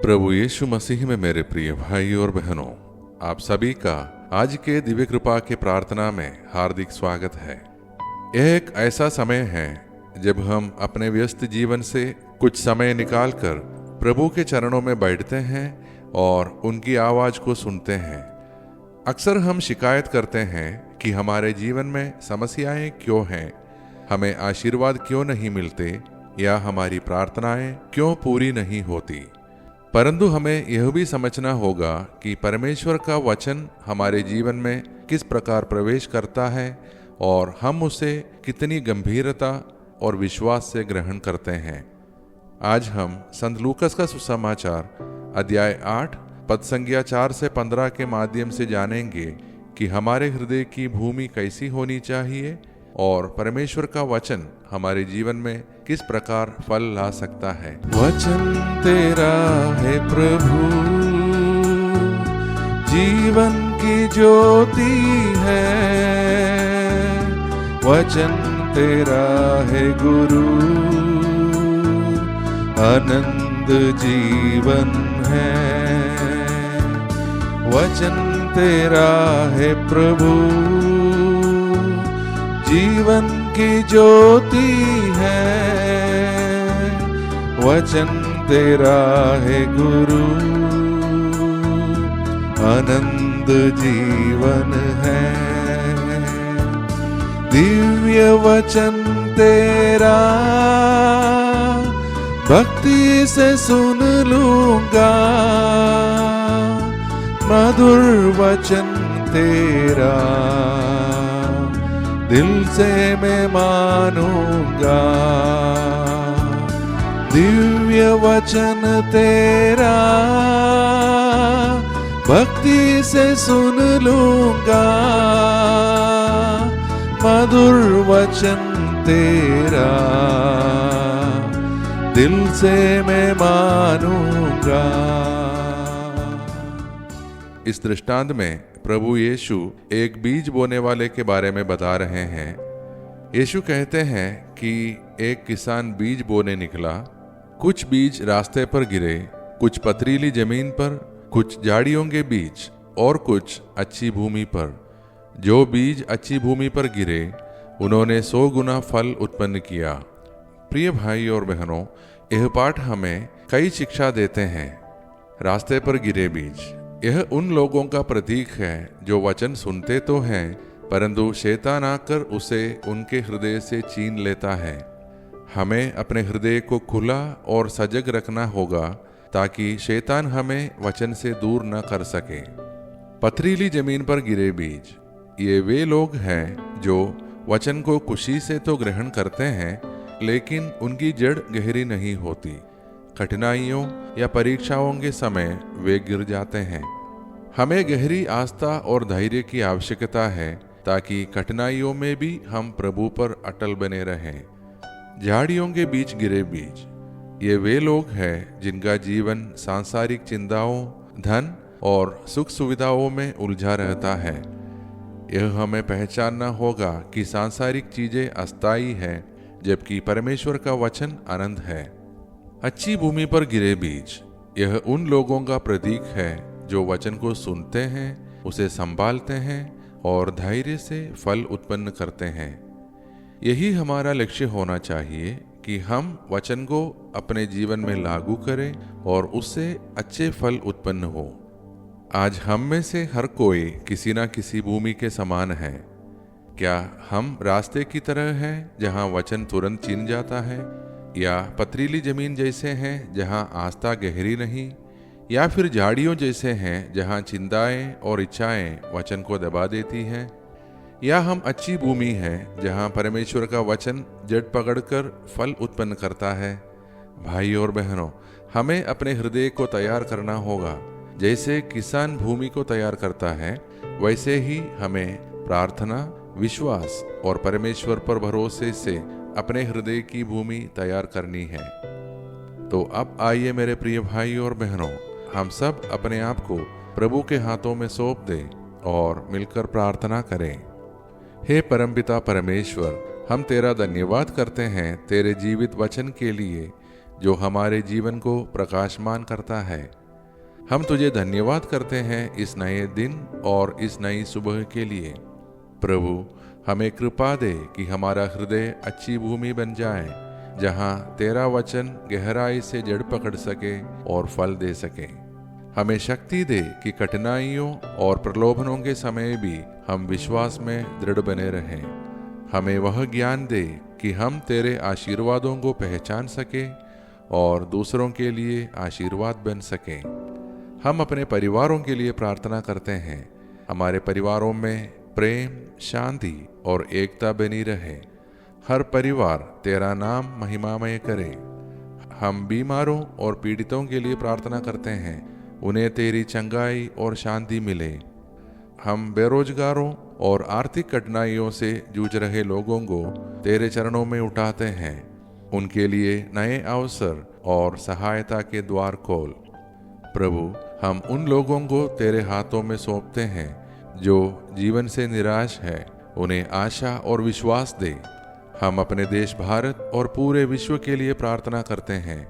प्रभु यीशु मसीह में मेरे प्रिय भाई और बहनों, आप सभी का आज के दिव्य कृपा के प्रार्थना में हार्दिक स्वागत है। यह एक ऐसा समय है जब हम अपने व्यस्त जीवन से कुछ समय निकालकर प्रभु के चरणों में बैठते हैं और उनकी आवाज को सुनते हैं। अक्सर हम शिकायत करते हैं कि हमारे जीवन में समस्याएं क्यों हैं, हमें आशीर्वाद क्यों नहीं मिलते या हमारी प्रार्थनाएं क्यों पूरी नहीं होती। परंतु हमें यह भी समझना होगा कि परमेश्वर का वचन हमारे जीवन में किस प्रकार प्रवेश करता है और हम उसे कितनी गंभीरता और विश्वास से ग्रहण करते हैं। आज हम संत लूकस का सुसमाचार अध्याय 8 पद संज्ञा 4 से 15 के माध्यम से जानेंगे कि हमारे हृदय की भूमि कैसी होनी चाहिए और परमेश्वर का वचन हमारे जीवन में किस प्रकार फल ला सकता है। वचन तेरा है प्रभु, जीवन की ज्योति है। वचन तेरा है गुरु, आनंद जीवन है। वचन तेरा है प्रभु, जीवन की ज्योति है। वचन तेरा है गुरु, आनंद जीवन है। दिव्य वचन तेरा भक्ति से सुन लूंगा, मधुर वचन तेरा दिल से मैं मानूंगा। दिव्य वचन तेरा भक्ति से सुन लूंगा, मधुर वचन तेरा दिल से मैं मानूंगा। इस दृष्टांत में प्रभु यीशु एक बीज बोने वाले के बारे में बता रहे हैं। यीशु कहते हैं कि एक किसान बीज बोने निकला। कुछ बीज रास्ते पर गिरे, कुछ पथरीली जमीन पर, कुछ झाड़ियों के बीच और कुछ अच्छी भूमि पर। जो बीज अच्छी भूमि पर गिरे उन्होंने 100 गुना फल उत्पन्न किया। प्रिय भाई और बहनों, यह पाठ हमें कई शिक्षा देते हैं। रास्ते पर गिरे बीज, यह उन लोगों का प्रतीक है जो वचन सुनते तो हैं, परंतु शैतान आकर उसे उनके हृदय से छीन लेता है। हमें अपने हृदय को खुला और सजग रखना होगा ताकि शैतान हमें वचन से दूर न कर सके। पथरीली जमीन पर गिरे बीज, ये वे लोग हैं जो वचन को खुशी से तो ग्रहण करते हैं, लेकिन उनकी जड़ गहरी नहीं होती। कठिनाइयों या परीक्षाओं के समय वे गिर जाते हैं। हमें गहरी आस्था और धैर्य की आवश्यकता है ताकि कठिनाइयों में भी हम प्रभु पर अटल बने रहें। झाड़ियों के बीच गिरे बीज, ये वे लोग हैं जिनका जीवन सांसारिक चिंताओं, धन और सुख सुविधाओं में उलझा रहता है। यह हमें पहचानना होगा कि सांसारिक चीजें अस्थायी हैं, जबकि परमेश्वर का वचन आनंद है। अच्छी भूमि पर गिरे बीज, यह उन लोगों का प्रतीक है जो वचन को सुनते हैं, उसे संभालते हैं और धैर्य से फल उत्पन्न करते हैं। यही हमारा लक्ष्य होना चाहिए कि हम वचन को अपने जीवन में लागू करें और उससे अच्छे फल उत्पन्न हो। आज हम में से हर कोई किसी न किसी भूमि के समान है। क्या हम रास्ते की तरह हैं जहां वचन तुरंत चिन जाता है, या पथरीली जमीन जैसे हैं जहां आस्था गहरी नहीं, या फिर झाड़ियों जैसे हैं जहां चिंताएं और इच्छाएं वचन को दबा देती हैं, या हम अच्छी भूमि हैं जहां परमेश्वर का वचन जड़ पकड़कर फल उत्पन्न करता है। भाई और बहनों, हमें अपने हृदय को तैयार करना होगा। जैसे किसान भूमि को तैयार करता है, वैसे ही हमें प्रार्थना, विश्वास और परमेश्वर पर भरोसे से अपने हृदय की भूमि तैयार करनी है। तो अब आइए मेरे प्रिय भाई और बहनों, हम सब अपने आप को प्रभु के हाथों में सौंप दें और मिलकर प्रार्थना करें। हे परमपिता परमेश्वर, हम तेरा धन्यवाद करते हैं तेरे जीवित वचन के लिए जो हमारे जीवन को प्रकाशमान करता है। हम तुझे धन्यवाद करते हैं इस नए दिन और इस नई सुबह के लिए। प्रभु, हमें कृपा दे कि हमारा हृदय अच्छी भूमि बन जाए, जहाँ तेरा वचन गहराई से जड़ पकड़ सके और फल दे सके। हमें शक्ति दे कि कठिनाइयों और प्रलोभनों के समय भी हम विश्वास में दृढ़ बने रहें। हमें वह ज्ञान दे कि हम तेरे आशीर्वादों को पहचान सकें और दूसरों के लिए आशीर्वाद बन सकें। हम अपने परिवारों के लिए प्रार्थना करते हैं। हमारे परिवारों में प्रेम, शांति और एकता बनी रहे। हर परिवार तेरा नाम महिमामय करे। हम बीमारों और पीड़ितों के लिए प्रार्थना करते हैं, उन्हें तेरी चंगाई और शांति मिले। हम बेरोजगारों और आर्थिक कठिनाइयों से जूझ रहे लोगों को तेरे चरणों में उठाते हैं। उनके लिए नए अवसर और सहायता के द्वार खोल। प्रभु, हम उन लोगों को तेरे हाथों में सौंपते हैं जो जीवन से निराश है। उन्हें आशा और विश्वास दे। हम अपने देश भारत और पूरे विश्व के लिए प्रार्थना करते हैं।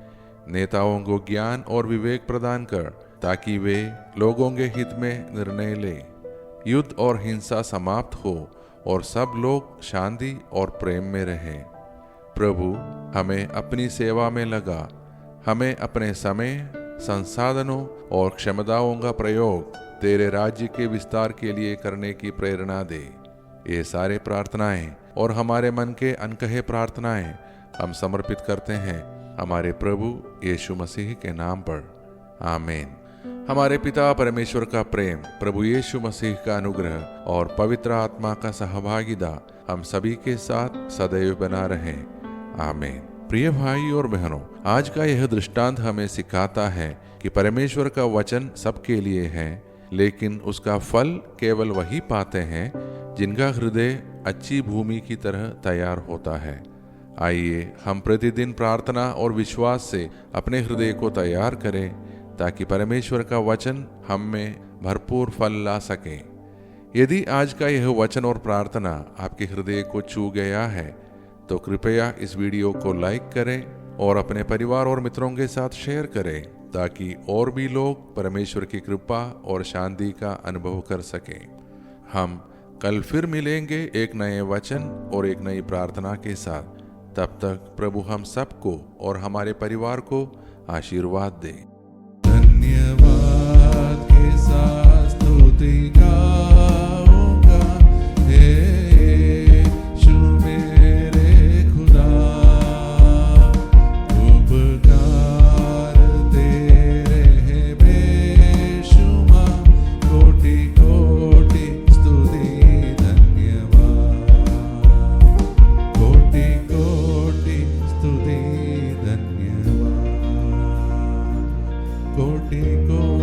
नेताओं को ज्ञान और विवेक प्रदान कर, ताकि वे लोगों के हित में निर्णय लें। युद्ध और हिंसा समाप्त हो और सब लोग शांति और प्रेम में रहें। प्रभु, हमें अपनी सेवा में लगा। हमें अपने समय, संसाधनों और क्षमताओं का प्रयोग तेरे राज्य के विस्तार के लिए करने की प्रेरणा दे। ये सारे प्रार्थनाएं और हमारे मन के अनकहे प्रार्थनाएं हम समर्पित करते हैं हमारे प्रभु यीशु मसीह के नाम पर। आमीन। हमारे पिता परमेश्वर का प्रेम, प्रभु यीशु मसीह का अनुग्रह और पवित्र आत्मा का सहभागिता हम सभी के साथ सदैव बना रहे। आमीन। प्रिय भाई और बहनों, आज का यह दृष्टांत हमें सिखाता है कि परमेश्वर का वचन सबके लिए है, लेकिन उसका फल केवल वही पाते हैं जिनका हृदय अच्छी भूमि की तरह तैयार होता है। आइए हम प्रतिदिन प्रार्थना और विश्वास से अपने हृदय को तैयार करें, ताकि परमेश्वर का वचन हम में भरपूर फल ला सके। यदि आज का यह वचन और प्रार्थना आपके हृदय को छू गया है, तो कृपया इस वीडियो को लाइक करें और अपने परिवार और मित्रों के साथ शेयर करें, ताकि और भी लोग परमेश्वर की कृपा और शांति का अनुभव कर सकें। हम कल फिर मिलेंगे एक नए वचन और एक नई प्रार्थना के साथ। तब तक प्रभु हम सबको और हमारे परिवार को आशीर्वाद दे। धन्यवाद के साथ स्तुति गाऊंगा, हे यीशु मेरे खुदा। उपकार तेरे हैं बेशुमार, कोटि कोटि स्तुति धन्यवाद। कोटि कोटि स्तुति धन्यवाद। कोटि कोटि